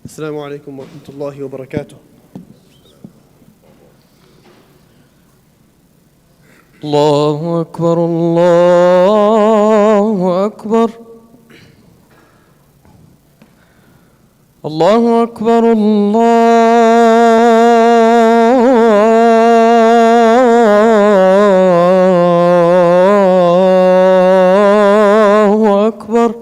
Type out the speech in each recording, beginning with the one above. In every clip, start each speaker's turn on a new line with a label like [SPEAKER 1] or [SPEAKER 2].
[SPEAKER 1] السلام عليكم ورحمة الله وبركاته.
[SPEAKER 2] الله أكبر الله أكبر الله أكبر الله أكبر.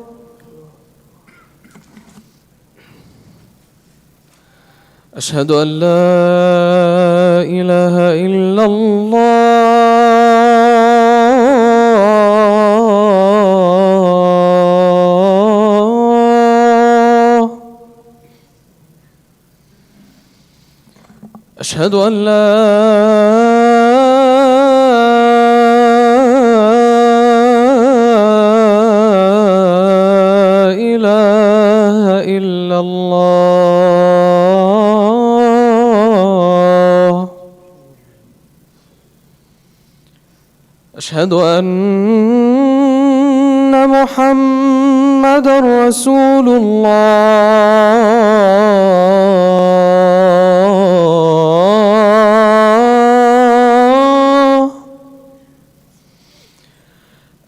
[SPEAKER 2] أشهد أن لا إله إلا الله. أشهد أن لا إله إلا الله. أشهد أن محمدًا رسول الله.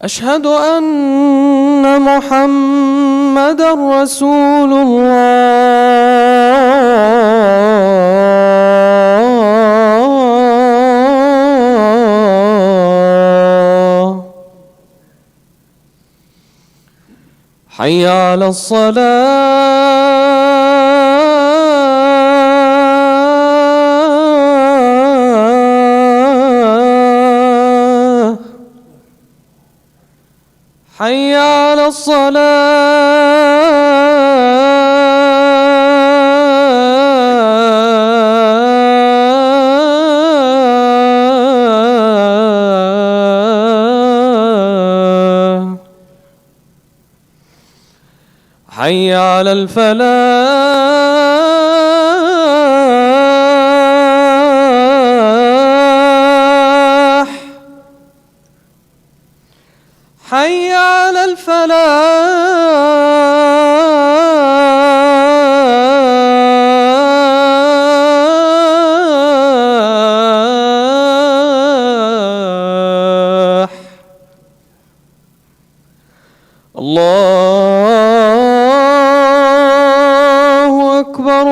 [SPEAKER 2] أشهد أن محمدًا رسول الله. حي على الصلاة. حي على الصلاة. حي على الفلاح. حي على الفلاح. الله أكبر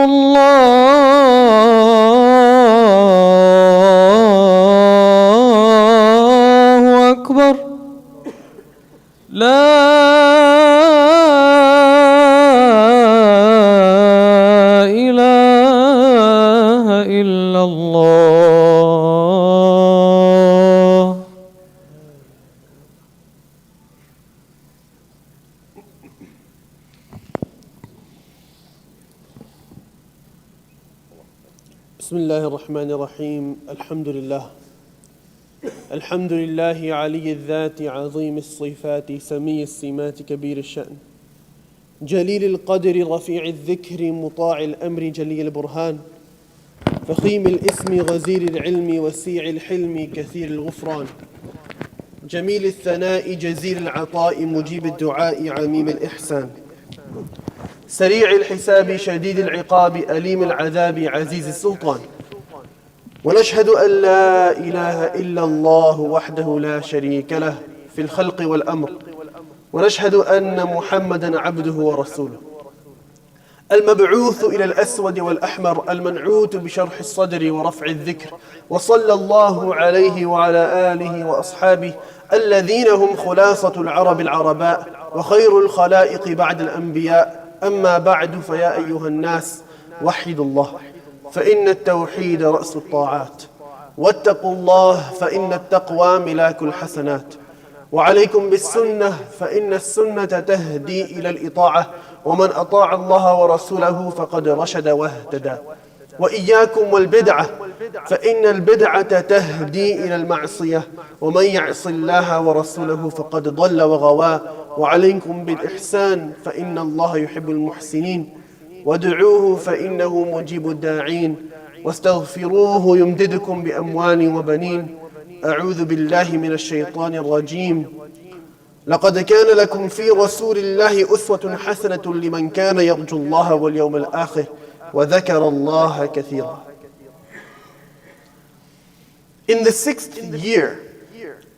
[SPEAKER 2] الله أكبر. لا إله إلا الله.
[SPEAKER 1] بسم الله الرحمن الرحيم. الحمد لله علي الذات عظيم الصفات سمي السمات كبير الشأن جليل القدر رفيع الذكر مطاع الأمر جليل البرهان فخيم الاسم غزير العلم وسيع الحلم كثير الغفران جميل الثناء جزيل العطاء مجيب الدعاء عميم الإحسان سريع الحساب شديد العقاب أليم العذاب عزيز السلطان. ونشهد أن لا إله إلا الله وحده لا شريك له في الخلق والأمر. ونشهد أن محمدًا عبده ورسوله المبعوث إلى الأسود والأحمر المنعوت بشرح الصدر ورفع الذكر. وصلى الله عليه وعلى آله وأصحابه الذين هم خلاصة العرب العرباء وخير الخلائق بعد الأنبياء. أما بعد، فيا أيها الناس وحدوا الله فإن التوحيد رأس الطاعات، واتقوا الله فإن التقوى ملاك الحسنات، وعليكم بالسنة فإن السنة تهدي إلى الإطاعة، ومن أطاع الله ورسوله فقد رشد واهتدى. وإياكم والبدعة فإن البدعة تهدي إلى المعصية، ومن يعص الله ورسوله فقد ضل وغوى. وعليكم بالإحسان فإن الله يحب المحسنين، وادعوه فإنه مجيب الداعين، واستغفروه يمددكم بأموال وبنين. أعوذ بالله من الشيطان الرجيم. لقد كان لكم في رسول الله أسوة حسنة لمن كان يرجو الله واليوم الآخر وذكر الله كثيرا. In the 6th year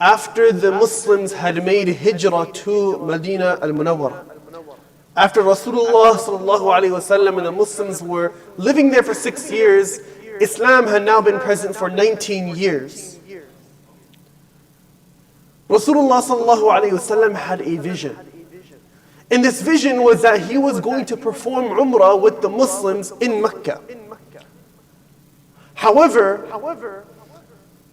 [SPEAKER 1] after the Muslims had made hijrah to Medina al-Munawwara, after Rasulullah sallallahu alaihi wasallam and the Muslims were living there for 6 years, Islam had now been present for 19 years. Rasulullah sallallahu alaihi wasallam had a vision. And this vision was that he was going to perform Umrah with the Muslims in Mecca. However,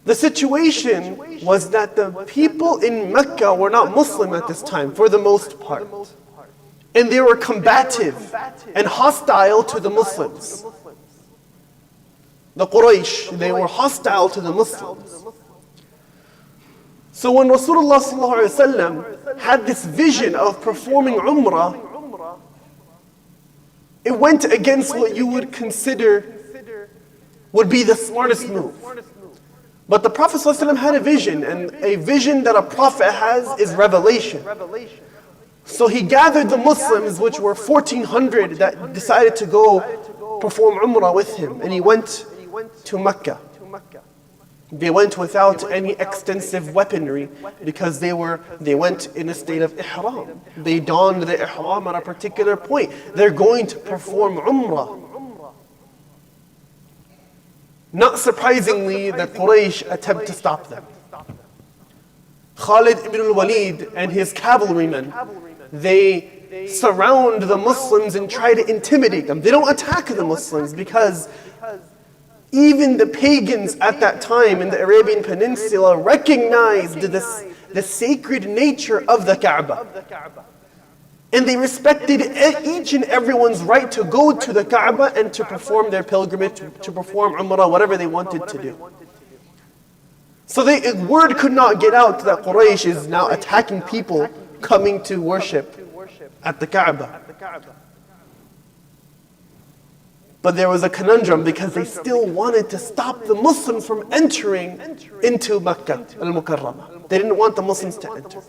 [SPEAKER 1] the situation was that the people in Mecca were not Muslim at this time, for the most part. And they were combative and hostile to the Muslims. The Quraysh, they were hostile to the Muslims. So when Rasulullah ﷺ had this vision of performing Umrah, it went against what you would consider would be the smartest move. But the Prophet ﷺ had a vision, and a vision that a prophet has is revelation. So he gathered the Muslims, which were 1,400, that decided to go perform Umrah with him, and he went to Mecca. They went without any extensive weaponry because they went in a state of ihram. They donned the ihram at a particular point. They're going to perform Umrah. Not surprisingly, the Quraysh attempt to stop them. Khalid ibn al-Walid and his cavalrymen, they surround the Muslims and try to intimidate them. They don't attack the Muslims because even the pagans at that time in the Arabian Peninsula recognized the sacred nature of the Kaaba. And they respected each and everyone's right to go to the Kaaba and to perform their pilgrimage, to perform Umrah, whatever they wanted to do. So word could not get out that Quraysh is now attacking people coming to worship at the Kaaba. But there was a conundrum because they still wanted to stop the Muslims from entering into Makkah al-Mukarramah. They didn't want the Muslims to enter.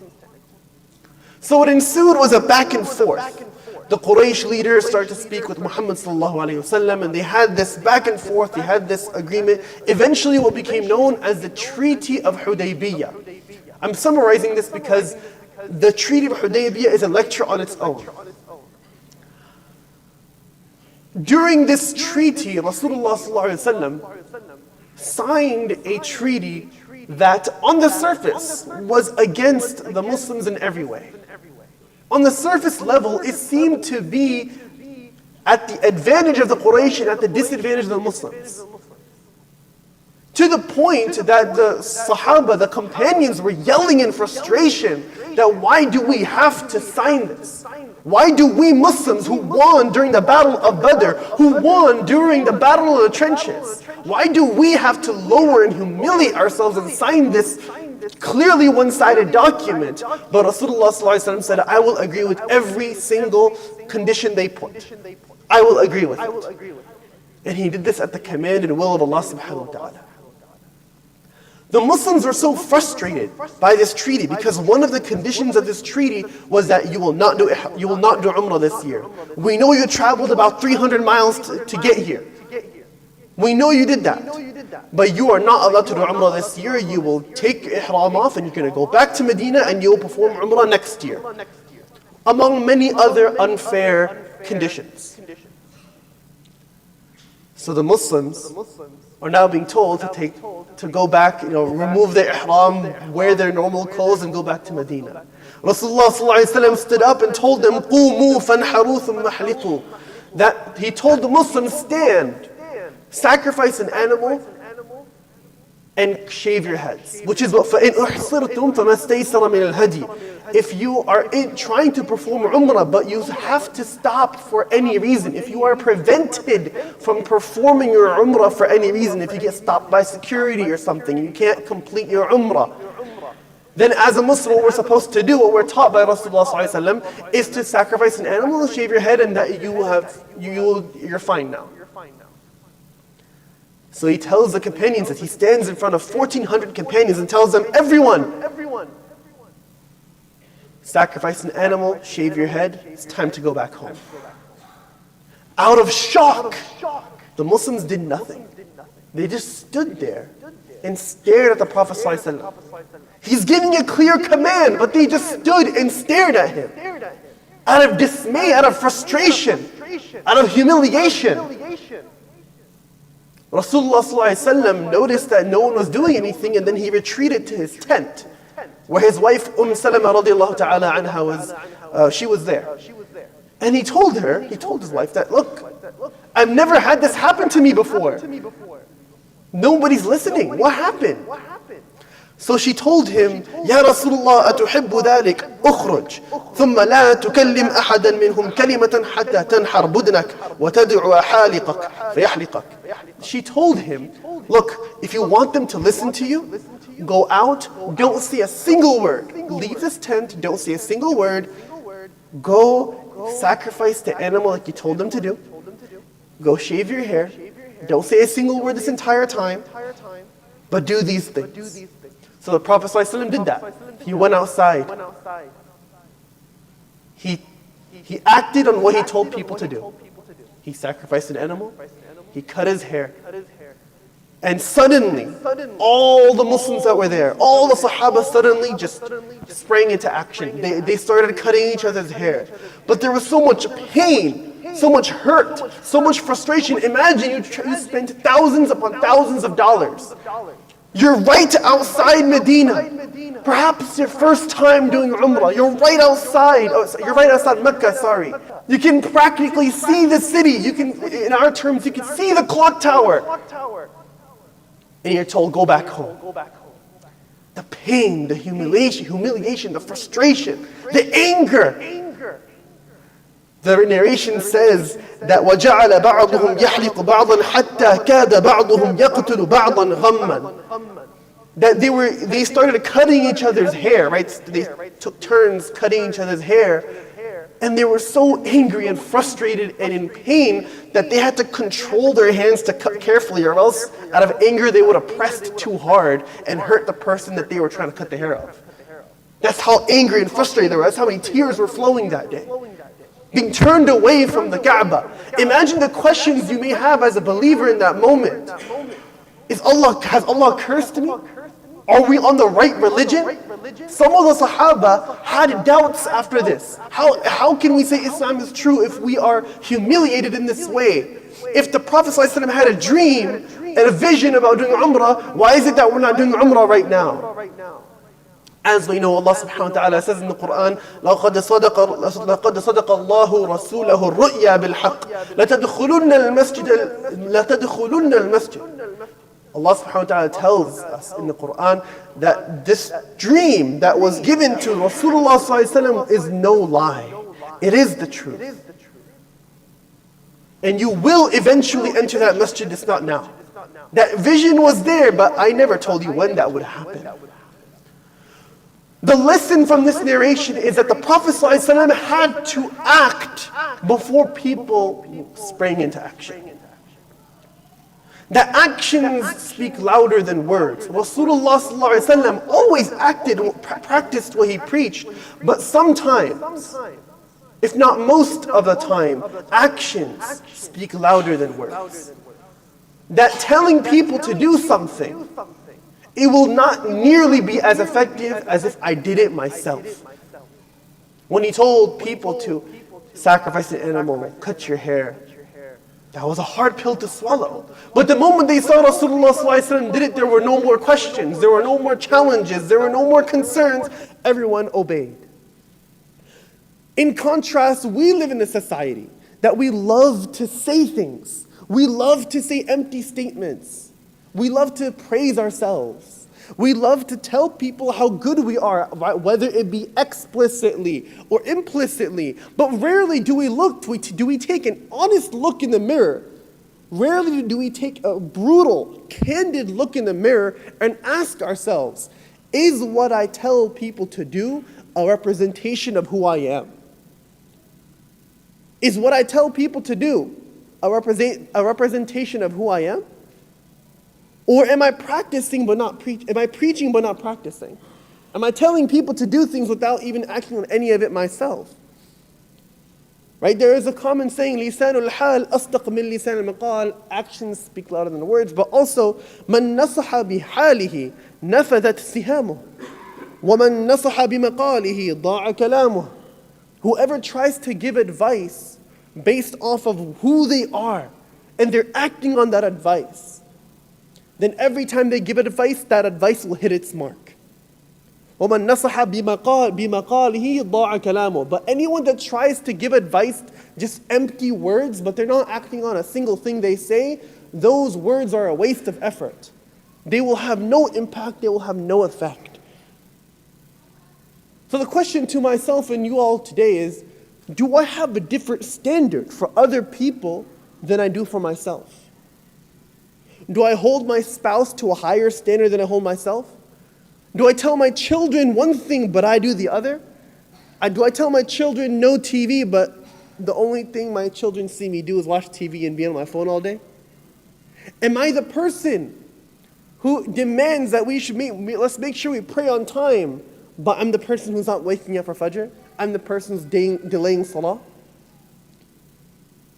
[SPEAKER 1] So what ensued was a back and forth. The Quraysh leaders started to speak with Muhammad sallallahu alaihi wasallam, and they had this back and forth, they had this agreement. Eventually what became known as the Treaty of Hudaybiyyah. I'm summarizing this because the Treaty of Hudaybiyyah is a lecture on its own. During this treaty, Rasulullah ﷺ signed a treaty that on the surface was against the Muslims in every way. On the surface level, it seemed to be at the advantage of the Quraysh and at the disadvantage of the Muslims. To the point that the Sahaba, the companions, were yelling in frustration that why do we have to sign this? Why do we Muslims who won during the Battle of Badr, who won during the Battle of the Trenches, why do we have to lower and humiliate ourselves and sign this clearly one-sided document? But Rasulullah ﷺ said, I will agree with every single condition they put. I will agree with it. And he did this at the command and will of Allah subhanahu wa ta'ala. The Muslims were so frustrated by this treaty because one of the conditions of this treaty was that you will not do Umrah this year. We know you traveled about 300 miles to get here. We know you did that. But you are not allowed to do Umrah this year. You will take ihram off and you're going to go back to Medina and you will perform Umrah next year. Among many other unfair conditions. So the Muslims are now being told to go back, remove their ihram, wear their normal clothes and go back to Medina. Rasulullah ﷺ stood up and told them, قُومُوا فَانْحَرُوا ثُمَّ احْلِقُوا. That he told the Muslims, stand, sacrifice an animal and shave your heads. Which is what فَإِنْ أُحْصِرْتُمْ فَمَا اسْتَيْسَرَ مِنَ الْهَدِيِ. If you are trying to perform Umrah, but you have to stop for any reason, if you are prevented from performing your Umrah for any reason, if you get stopped by security or something, you can't complete your Umrah, then as a Muslim, what we're supposed to do, what we're taught by Rasulullah ﷺ, is to sacrifice an animal, shave your head, and that you're fine now. So he tells the companions that he stands in front of 1,400 companions and tells them, everyone, sacrifice an animal, shave your head, it's time to go back home. Out of shock, the Muslims did nothing. They just stood there and stared at the Prophet ﷺ. He's giving a clear command, but they just stood and stared at him. Out of dismay, out of frustration, out of humiliation. Rasulullah ﷺ noticed that no one was doing anything, and then he retreated to his tent, where his wife Salama radiallahu ta'ala anha was, she was there. And he told his wife that, look, I've never had this happen to me before. Nobody's listening. What happened? So she told him, يا رسول الله أتحب ذلك أخرج ثم لا تكلم أحدا منهم كلمة حتى تنحر بدنك وتدعو حالقك فيحلقك. She told him, look, if you want them to listen to you, go out, don't say a single word. Leave this tent, don't say a single word. Go sacrifice the animal like you told them to do. Go shave your hair. Don't say a single word this entire time, but do these things. So the Prophet ﷺ did that. He went outside. He acted on what he told people to do. He sacrificed an animal. He cut his hair. And suddenly, all the Muslims that were there, all the Sahaba suddenly just sprang into action. They started cutting each other's hair. But there was so much pain, so much hurt, so much frustration. Imagine you spent thousands upon thousands of dollars. You're right outside Medina. Perhaps your first time doing Umrah. You're right outside Mecca, sorry. You can practically see the city. You can, in our terms, you can see the clock tower. And you're told, go back home. The pain, the humiliation, the frustration, the anger. The narration says that وَجَعَلَ بَعْضُهُمْ يَحْلِقُ بَعْضًا حَتَّى كَادَ بَعْضُهُم يَقْتُلُ بَعْضًا غَمًّا. That they started cutting each other's hair, right? They took turns cutting each other's hair. And they were so angry and frustrated and in pain that they had to control their hands to cut carefully, or else out of anger they would have pressed too hard and hurt the person that they were trying to cut the hair of. That's how angry and frustrated they were. That's how many tears were flowing that day. Being turned away from the Kaaba. Imagine the questions you may have as a believer in that moment. Has Allah cursed me? Are we on the right religion? Some of the Sahaba had doubts after this. How can we say Islam is true if we are humiliated in this way? If the Prophet ﷺ had a dream and a vision about doing Umrah, why is it that we're not doing Umrah right now? As we know, Allah subhanahu wa ta'ala says in the Quran, لَقَدْ صَدَقَ اللَّهُ رَسُولَهُ الرُّؤْيَا بِالْحَقِّ لَتَدْخُلُنَّ الْمَسْجِدِ. Allah subhanahu wa ta'ala tells us in the Quran that this dream that was given to Rasulullah sallallahu alaihi wasallam is no lie. It is the truth. And you will eventually enter that masjid, it's not now. That vision was there, but I never told you when that would happen. The lesson from this narration is that the Prophet ﷺ had to act before people sprang into action. That actions speak louder than words. Rasulullah ﷺ always acted, practiced what he preached, but sometimes, if not most of the time, actions speak louder than words. That telling people to do something, it will not nearly be as effective as if I did it myself. When he told people to sacrifice an animal, cut your hair, that was a hard pill to swallow. But the moment they saw Rasulullah ﷺ did it, there were no more questions, there were no more challenges, there were no more concerns. Everyone obeyed. In contrast, we live in a society that we love to say things. We love to say empty statements. We love to praise ourselves. We love to tell people how good we are, whether it be explicitly or implicitly. But rarely do we take an honest look in the mirror. Rarely do we take a brutal, candid look in the mirror and ask ourselves, is what I tell people to do a representation of who I am? Is what I tell people to do a representation of who I am? Or am I practicing but not preaching? Am I preaching but not practicing? Am I telling people to do things without even acting on any of it myself? Right? There is a common saying, لِسَانُ الْحَالِ أَصْدَقْ مِنْ لِسَانِ الْمَقَالِ. Actions speak louder than the words, but also مَنْ نَصَحَ بِحَالِهِ نَفَذَتْ سِهَامُهُ وَمَنْ نَصَحَ بِمَقَالِهِ ضَاعَ كَلَامُهُ. Whoever tries to give advice based off of who they are, and they're acting on that advice, then every time they give advice, that advice will hit its mark. وَمَنْ نَصَحَ بِمَقَالِهِ ضَاعَ كَلَامُهُ. But anyone that tries to give advice, just empty words, but they're not acting on a single thing they say, those words are a waste of effort. They will have no impact, they will have no effect. So the question to myself and you all today is, do I have a different standard for other people than I do for myself? Do I hold my spouse to a higher standard than I hold myself? Do I tell my children one thing but I do the other? Do I tell my children no TV but the only thing my children see me do is watch TV and be on my phone all day? Am I the person who demands that let's make sure we pray on time, but I'm the person who's not waking up for Fajr? I'm the person who's delaying Salah?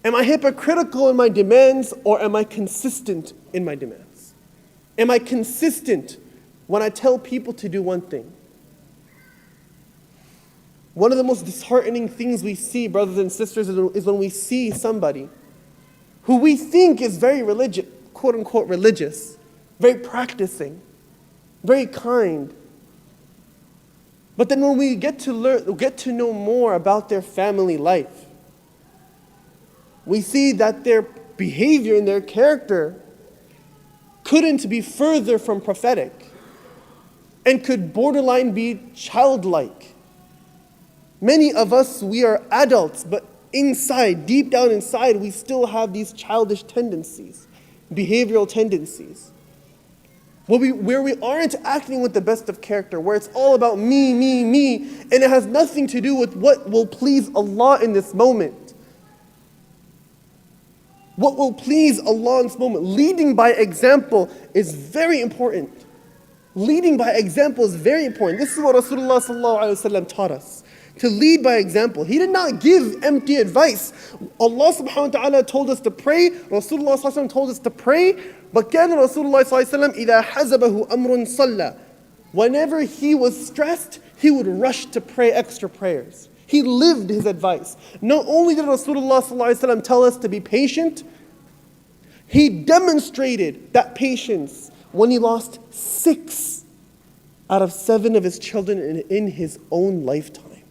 [SPEAKER 1] Am I hypocritical in my demands, or am I consistent in my demands? Am I consistent when I tell people to do one thing? One of the most disheartening things we see, brothers and sisters, is when we see somebody who we think is very religious, quote unquote religious, very practicing, very kind. But then when we get to know more about their family life, we see that their behavior and their character couldn't be further from prophetic, and could borderline be childlike. Many of us, we are adults, but inside, deep down inside, we still have these childish tendencies, behavioral tendencies, where we aren't acting with the best of character, where it's all about me, and it has nothing to do with what will please Allah in this moment. What will please Allah in this moment? Leading by example is very important. Leading by example is very important. This is what Rasulullah ﷺ taught us, to lead by example. He did not give empty advice. Allah subhanahu wa ta'ala told us to pray, Rasulullah ﷺ told us to pray, but كان Rasulullah ﷺ إِذَا حَزَبَهُ أَمْرٌ صَلَّى. Whenever he was stressed, he would rush to pray extra prayers. He lived his advice. Not only did Rasulullah ﷺ tell us to be patient, he demonstrated that patience when he lost 6 out of 7 of his children in his own lifetime.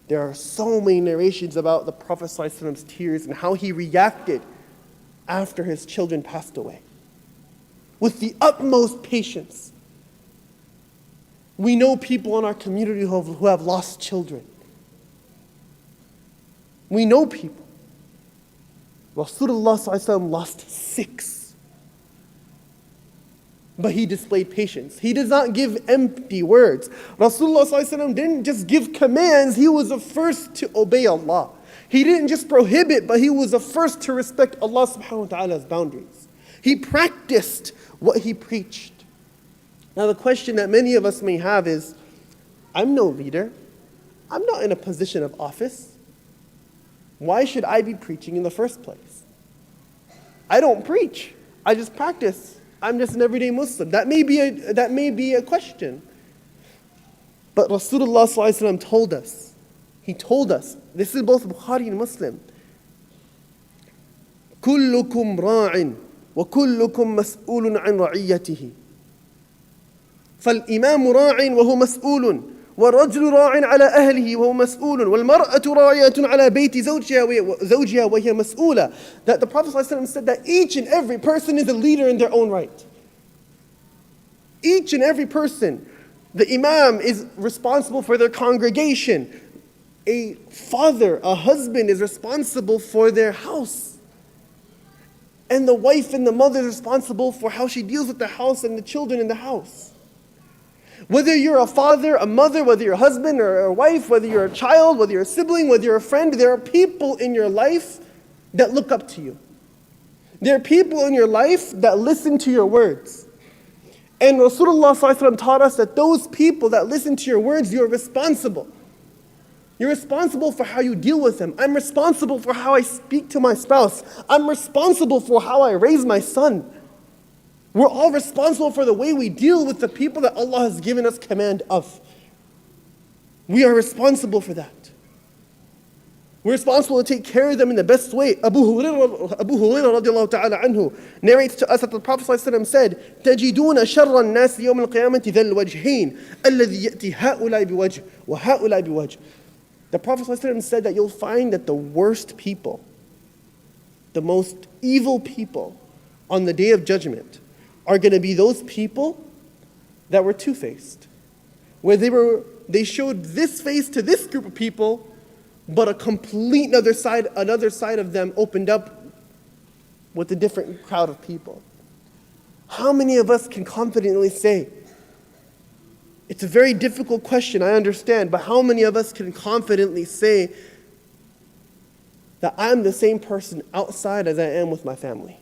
[SPEAKER 1] There are so many narrations about the Prophet ﷺ's tears and how he reacted after his children passed away. With the utmost patience. We know people in our community who have lost children. We know people. Rasulullah ﷺ lost 6. But he displayed patience. He does not give empty words. Rasulullah ﷺ didn't just give commands, he was the first to obey Allah. He didn't just prohibit, but he was the first to respect Allah subhanahu wa ta'ala's boundaries. He practiced what he preached. Now the question that many of us may have is, I'm no leader. I'm not in a position of office. Why should I be preaching in the first place? I don't preach. I just practice. I'm just an everyday Muslim. That may be a question. But Rasulullah ﷺ told us, he told us, this is both Bukhari and Muslim, كُلُّكُمْ رَاعٍ وَكُلُّكُمْ مَسْئُولٌ عَنْ رَعِيَّتِهِ فَالْإِمَامُ رَاعٍ وَهُوَ مَسْئُولٌ وَالرَّجُلُ رَاعٍ عَلَى أَهْلِهِ وَهُوَ مَسْئُولٌ وَالْمَرْأَةُ رَاعِيَةٌ عَلَى بَيْتِ زَوْجِهَا وَهِيَ مَسْئُولَةٌ. That the Prophet ﷺ said that each and every person is a leader in their own right. Each and every person. The imam is responsible for their congregation. A father, a husband is responsible for their house. And the wife and the mother is responsible for how she deals with the house and the children in the house. Whether you're a father, a mother, whether you're a husband or a wife, whether you're a child, whether you're a sibling, whether you're a friend, there are people in your life that look up to you. There are people in your life that listen to your words. And Rasulullah ﷺ taught us that those people that listen to your words, you're responsible. You're responsible for how you deal with them. I'm responsible for how I speak to my spouse. I'm responsible for how I raise my son. We're all responsible for the way we deal with the people that Allah has given us command of. We are responsible for that. We're responsible to take care of them in the best way. Abu Hurairah radiallahu ta'ala anhu narrates to us that the Prophet ﷺ said, تَجِدُونَ شَرَّ النَّاسِ يَوْمَ الْقِيَامَةِ ذَا الْوَجْهَيْنِ الَّذِي يَأْتِي هَؤُلَاءِ بِوَجْهِ وَهَؤُلَاءِ بِوَجْهِ. The Prophet ﷺ said that you'll find that the worst people, the most evil people on the Day of Judgment are going to be those people that were two-faced. Where they showed this face to this group of people, but a complete another side of them opened up with a different crowd of people. How many of us can confidently say, it's a very difficult question, I understand, but how many of us can confidently say that I'm the same person outside as I am with my family?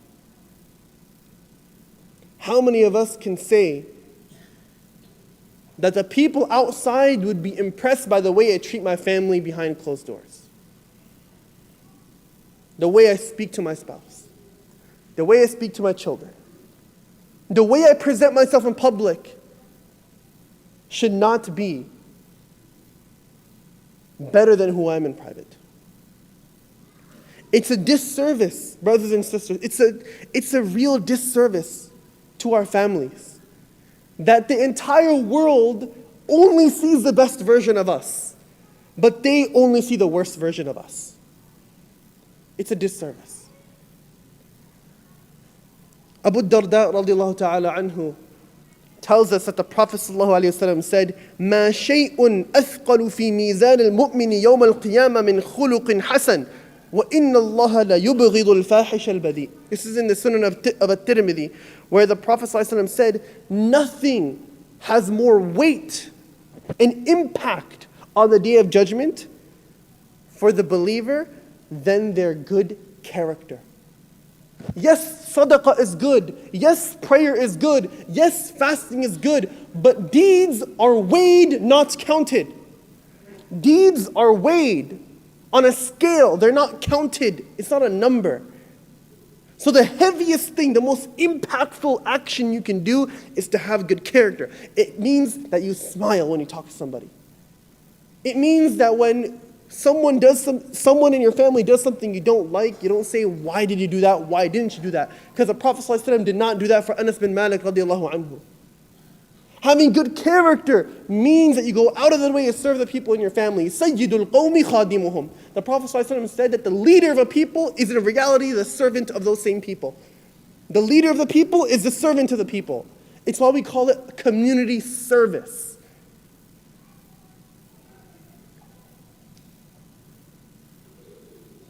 [SPEAKER 1] How many of us can say that the people outside would be impressed by the way I treat my family behind closed doors? The way I speak to my spouse, the way I speak to my children, the way I present myself in public should not be better than who I am in private. It's a disservice, brothers and sisters. It's a real disservice to our families that the entire world only sees the best version of us, but they only see the worst version of us. It's a disservice. Abu Darda radiallahu ta'ala anhu tells us that the Prophet ﷺ said, مَا شَيْءٌ أَثْقَلُ فِي مِيزَانِ الْمُؤْمِنِ يَوْمَ الْقِيَامَةِ مِنْ خُلُقٍ حَسَنٍ وَإِنَّ اللَّهَ لَيُبْغِضُ الْفَاحِشَ الْبَذِيءِ. This is in the Sunan of At-Tirmidhi, where the Prophet ﷺ said, nothing has more weight and impact on the Day of Judgment for the believer than their good character. Yes, sadaqah is good. Yes, prayer is good. Yes, fasting is good. But deeds are weighed, not counted. Deeds are weighed on a scale. They're not counted. It's not a number. So the heaviest thing, the most impactful action you can do is to have good character. It means that you smile when you talk to somebody. It means that when someone in your family does something you don't like, you don't say, why did you do that? Why didn't you do that? Because the Prophet ﷺ did not do that for Anas bin Malik radiallahu anhu. Having good character means that you go out of the way to serve the people in your family. Sayyidul qawmi khadimuhum. The Prophet ﷺ said that the leader of a people is in reality the servant of those same people. The leader of the people is the servant of the people. It's why we call it community service.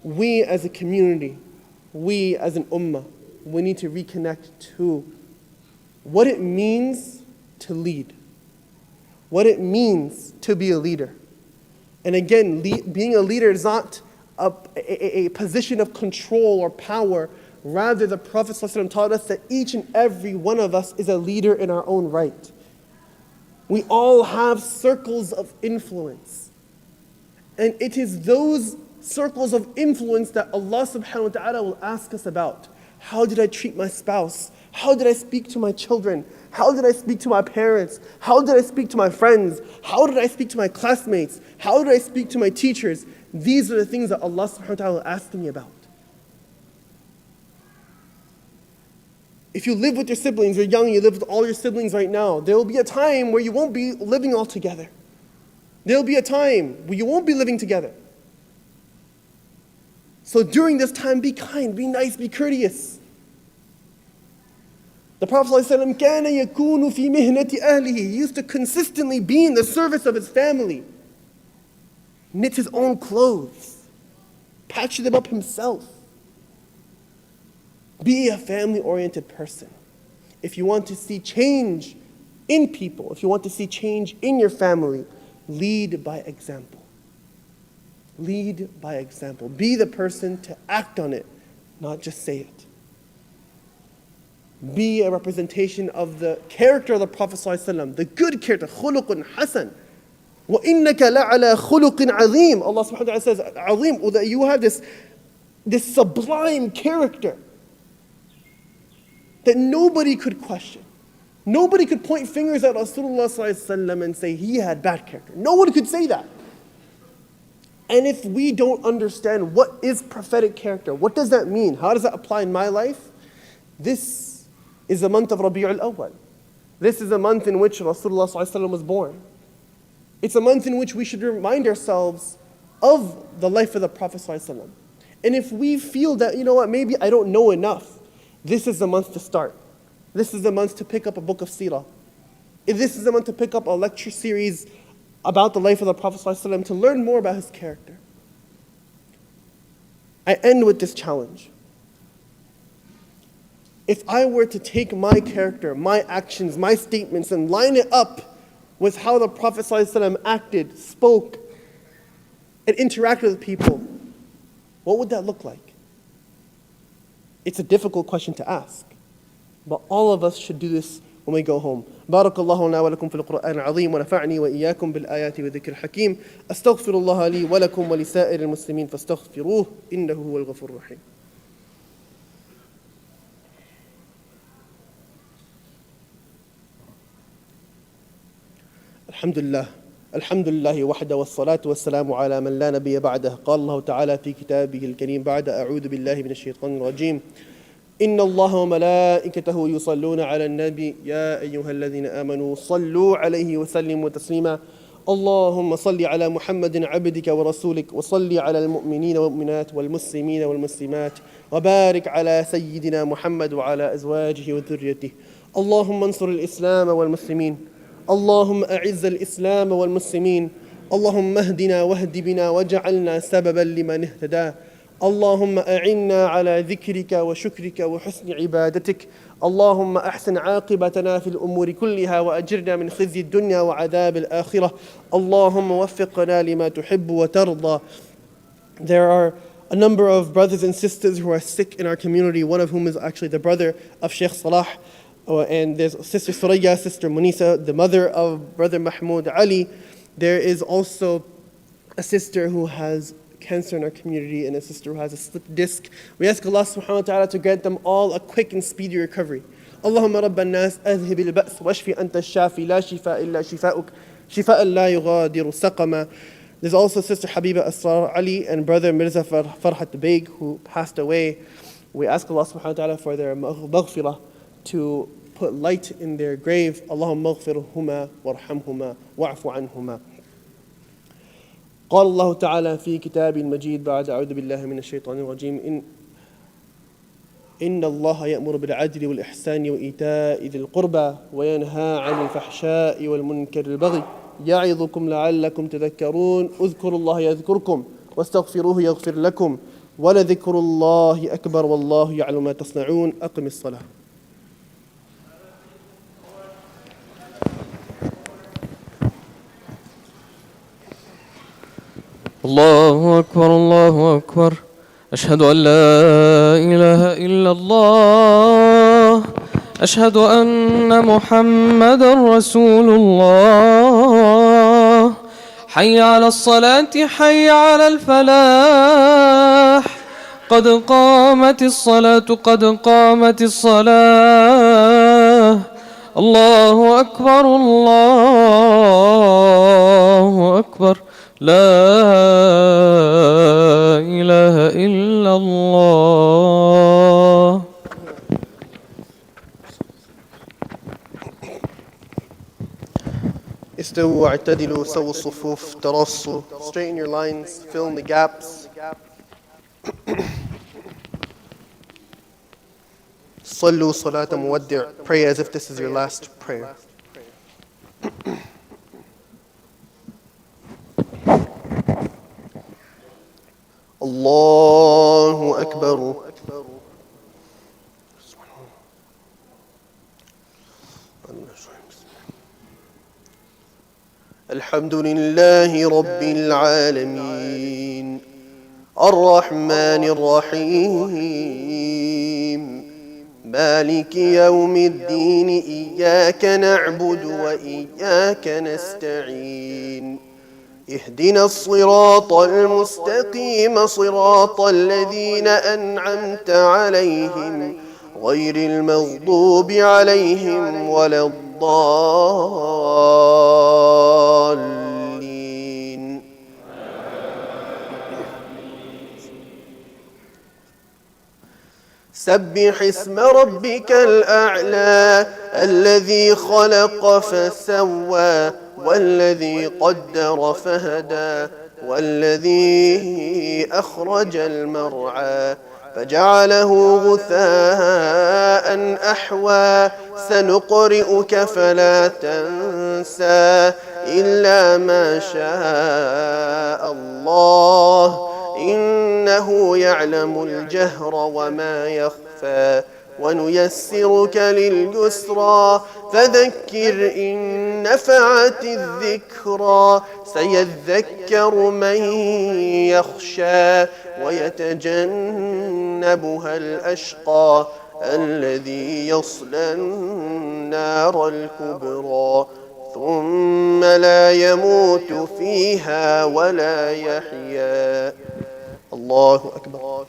[SPEAKER 1] We as a community, we as an ummah, we need to reconnect to what it means to lead, what it means to be a leader. And again, being a leader is not a position of control or power. Rather, the Prophet ﷺ taught us that each and every one of us is a leader in our own right. We all have circles of influence. And it is those circles of influence that Allah subhanahu wa ta'ala will ask us about. How did I treat my spouse? How did I speak to my children? How did I speak to my parents? How did I speak to my friends? How did I speak to my classmates? How did I speak to my teachers? These are the things that Allah subhanahu wa ta'ala asked me about. If you live with your siblings, you're young, you live with all your siblings right now, there will be a time where you won't be living all together. There will be a time where you won't be living together. So during this time, be kind, be nice, be courteous. The Prophet ﷺ كَانَ يَكُونُ فِي مِهْنَةِ أَهْلِهِ. He used to consistently be in the service of his family. Knit his own clothes. Patch them up himself. Be a family-oriented person. If you want to see change in people, if you want to see change in your family, lead by example. Lead by example. Be the person to act on it, not just say it. be a representation of the character of the Prophet ﷺ, the good character, خُلُقٌ حَسَنٌ. وَإِنَّكَ لَعَلَى خُلُقٍ عَظِيمٍ. Allah subhanahu wa ta'ala says, عظيم, that you have this sublime character that nobody could question. Nobody could point fingers at Rasulullah ﷺ and say he had bad character. No one could say that. And if we don't understand what is prophetic character, what does that mean? How does that apply in my life? This is the month of Rabi'ul Awwal. This is a month in which Rasulullah ﷺ was born. It's a month in which we should remind ourselves of the life of the Prophet ﷺ. And if we feel that, you know what, maybe I don't know enough, this is the month to start. This is the month to pick up a book of seerah. This is the month to pick up a lecture series about the life of the Prophet ﷺ to learn more about his character. I end with this challenge. If I were to take my character, my actions, my statements, and line it up with how the Prophet ﷺ acted, spoke, and interacted with people, what would that look like? It's a difficult question to ask, but all of us should do this when we go home. بارك الله لنا ولكم في القرآن العظيم ونفعني وإياكم بالآيات والذكر الحكيم أستغفر الله لي ولكم ولسائر المسلمين فاستغفروه إنه هو الغفور الرحيم. الحمد لله وحده والصلاة والسلام على من لا نبي بعده. قال الله تعالى في كتابه الكريم بعد أعوذ بالله من الشيطان الرجيم إن الله وملائكته يصلون على النبي يا أيها الذين آمنوا صلوا عليه وسلموا تسليما اللهم صل على محمد عبدك ورسولك وصل على المؤمنين والمؤمنات والمسلمين والمسلمات وبارك على سيدنا محمد وعلى أزواجه وذريته اللهم انصر الإسلام والمسلمين اللهم أعز الإسلام والمسلمين اللهم اهدنا واهد بنا واجعلنا سببا لمن اهتدى اللهم أعنا على ذكرك وشكرك وحسن عبادتك اللهم أحسن عاقبتنا في الأمور كلها وأجرنا من خزي الدنيا وعذاب الآخرة اللهم وفقنا لما تحب وترضى. There are a number of brothers and sisters who are sick in our community, one of whom is actually the brother of Sheikh Salah. And there's Sister Suraya, Sister Munisa, the mother of Brother Mahmoud Ali. There is also a sister who has cancer in our community and a sister who has a slipped disc. We ask Allah subhanahu wa ta'ala to grant them all a quick and speedy recovery. Allahumma rabban nas adhhib al-ba's washfi anta ash-shafi la shifa illa shifa'uk shifa'an la yughadiru saqama. There's also Sister Habiba Asrar Ali and Brother Mirza Farhat Beg who passed away. We ask Allah subhanahu wa ta'ala for their maghfirah, to put light in their grave. Allahumma maghfirhuma warhamhuma wa'fu anhuma. قال الله تعالى في كتاب المجيد بعد أعوذ بالله من الشيطان الرجيم إن الله يأمر بالعدل والإحسان وإيتاء ذي القربى وينهى عن الفحشاء والمنكر والبغي يعظكم لعلكم تذكرون اذكروا الله يذكركم واستغفروه يغفر لكم ولذكر الله أكبر والله يعلم ما تصنعون. أقم الصلاة.
[SPEAKER 2] الله أكبر الله أكبر أشهد أن لا إله إلا الله أشهد أن محمدا رسول الله حي على الصلاة حي على الفلاح قد قامت الصلاة قد قامت الصلاة الله أكبر الله أكبر لا إله إلا الله.
[SPEAKER 1] استووا واعتدلوا سووا الصفوف ترصوا. Straighten your lines, fill in the gaps. صلوا صلاة مودع. Pray as if this is your last prayer. الله أكبر. الحمد لله رب العالمين الرحمن الرحيم مالك يوم الدين إياك نعبد وإياك نستعين اهدنا الصراط المستقيم صراط الذين أنعمت عليهم غير المغضوب عليهم ولا الضالين. سبح اسم ربك الأعلى الذي خلق فسوى والذي قدر فهدى والذي أخرج المرعى فجعله غثاء أحوى سنقرئك فلا تنسى إلا ما شاء الله إنه يعلم الجهر وما يخفى ونيسرك لليسرى فذكر إن نفعت الذكرى سيذكر من يخشى ويتجنبها الأشقى الذي يصلى النار الكبرى ثم لا يموت فيها ولا يحيا. الله أكبر.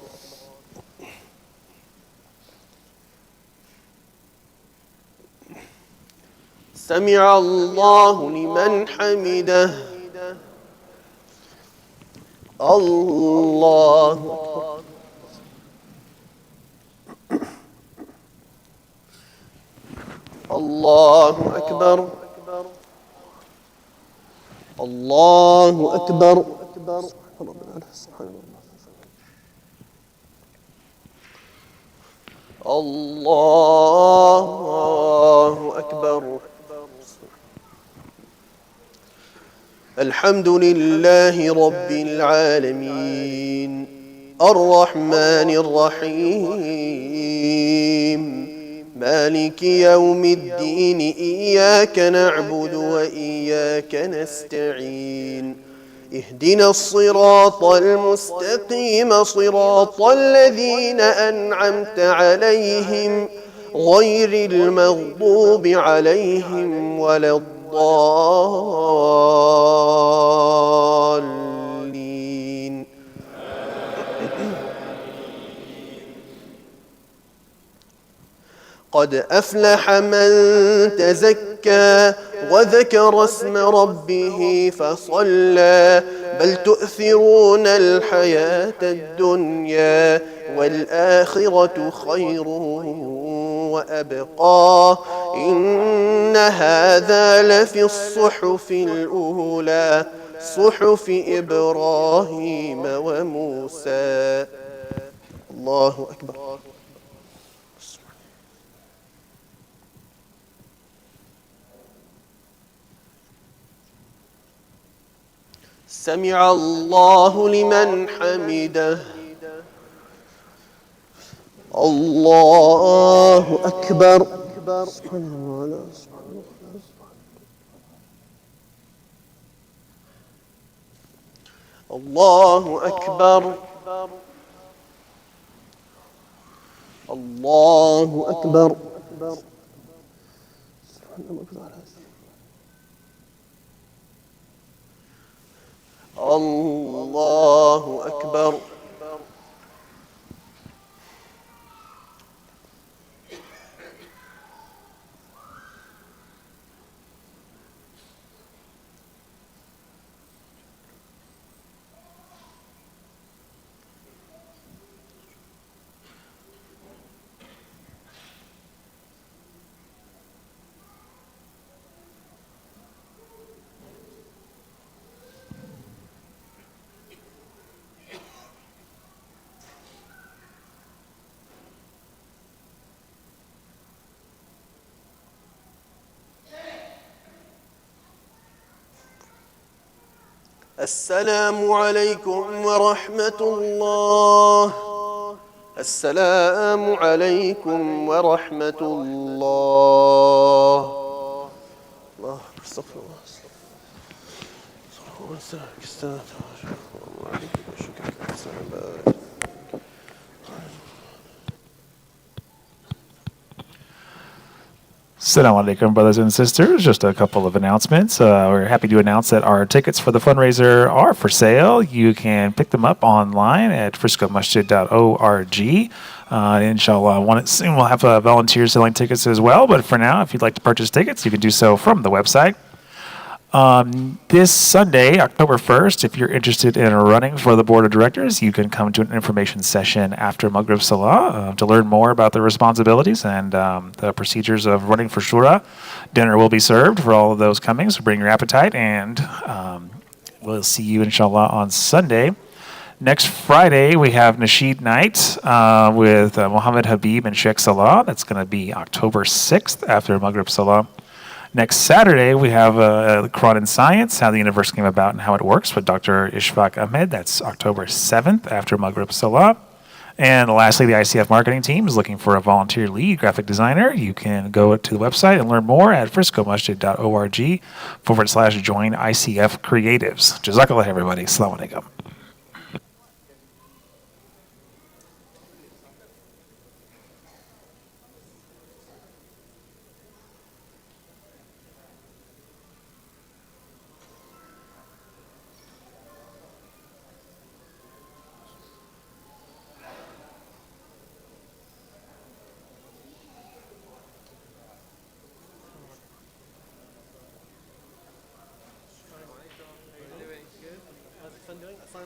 [SPEAKER 1] سمع الله لمن حمده. الله أكبر. الله أكبر. الله أكبر. الله أكبر. الحمد لله رب العالمين الرحمن الرحيم مالك يوم الدين إياك نعبد وإياك نستعين اهدنا الصراط المستقيم صراط الذين أنعمت عليهم غير المغضوب عليهم ولا الضالين. قد أفلح من تزكى وذكر اسم ربه فصلى بل تؤثرون الحياة الدنيا والآخرة خير وأبقى إن هذا لفي الصحف الأولى صحف إبراهيم وموسى. الله أكبر. سمع الله لمن حمده. الله أكبر. الله أكبر. الله أكبر. الله أكبر. السلام عليكم ورحمة الله. السلام عليكم ورحمة الله. الله استغفر الله.
[SPEAKER 3] Assalamu alaikum, brothers and sisters. Just a couple of announcements. We're happy to announce that our tickets for the fundraiser are for sale. You can pick them up online at friscomasjid.org. Inshallah, soon we'll have volunteers selling tickets as well. But for now, if you'd like to purchase tickets, you can do so from the website. This Sunday, October 1st, if you're interested in running for the board of directors, you can come to an information session after Maghrib Salah to learn more about the responsibilities and the procedures of running for Shura. Dinner will be served for all of those coming, so bring your appetite, and we'll see you, inshallah, on Sunday. Next Friday, we have Nasheed Night with Muhammad Habib and Sheikh Salah. That's going to be October 6th after Maghrib Salah. Next Saturday, we have Quran and Science, how the universe came about and how it works with Dr. Ishfaq Ahmed. That's October 7th after Maghrib Salah. And lastly, the ICF marketing team is looking for a volunteer lead graphic designer. You can go to the website and learn more at friscomasjid.org/join ICF creatives. Jazakallah, everybody. Assalamu alaikum.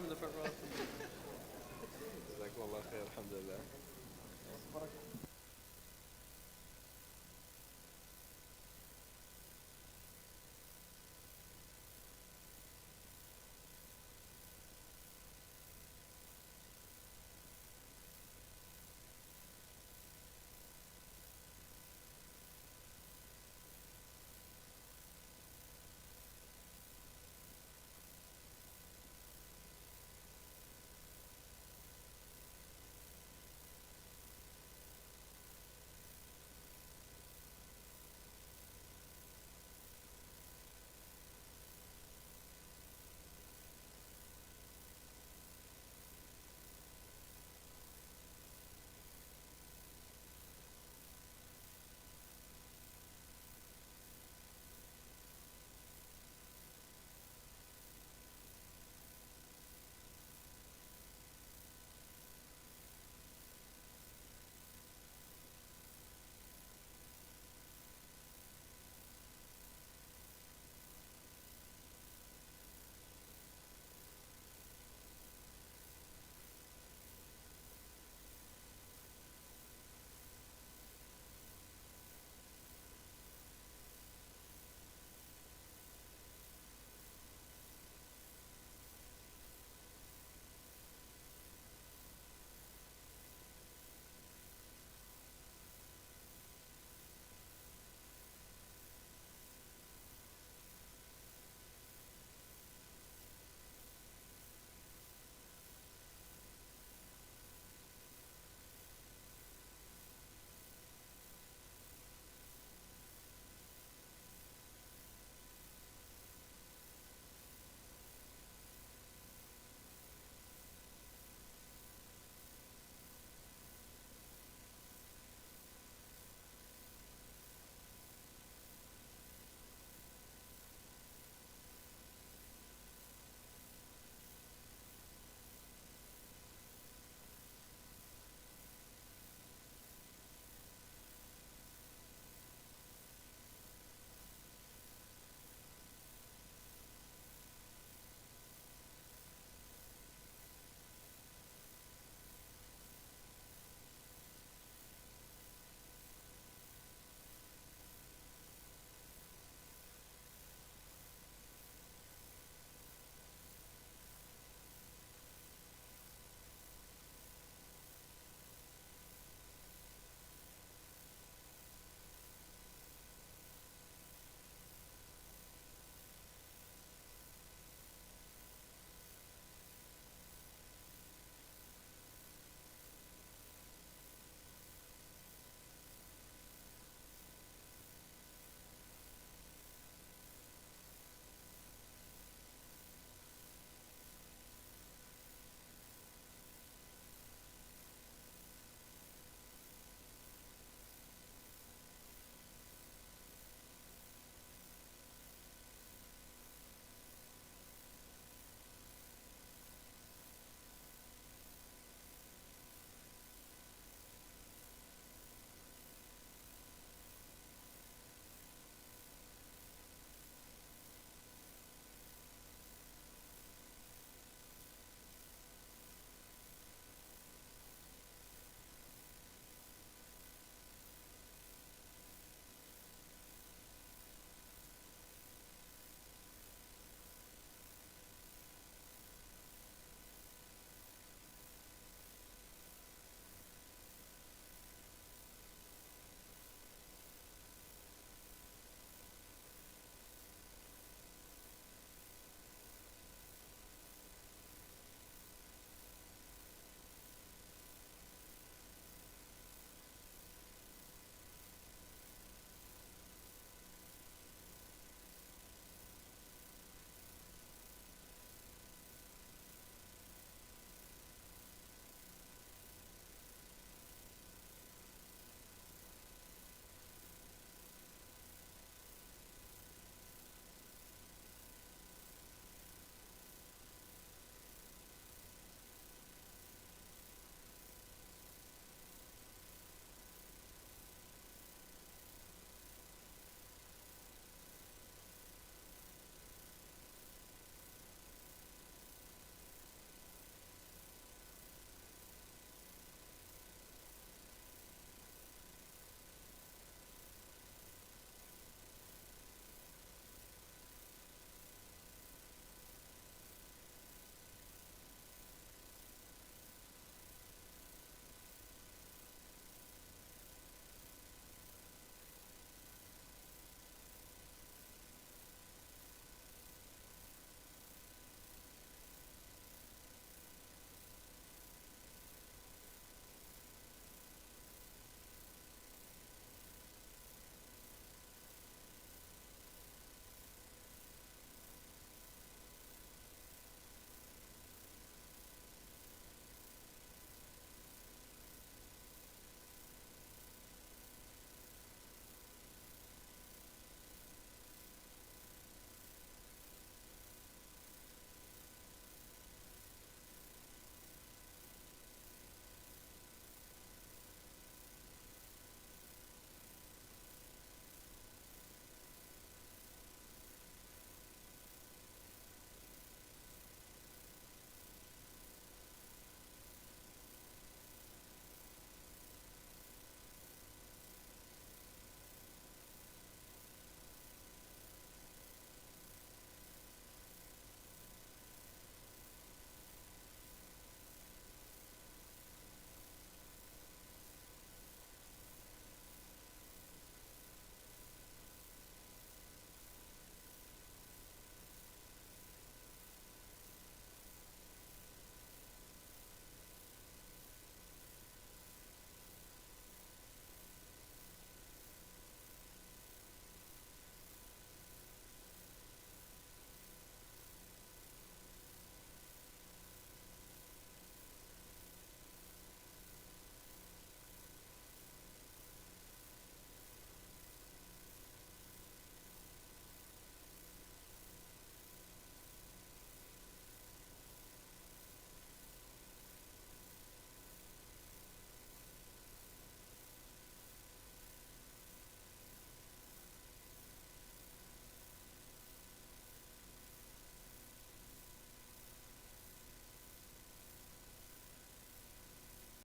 [SPEAKER 1] in the front row.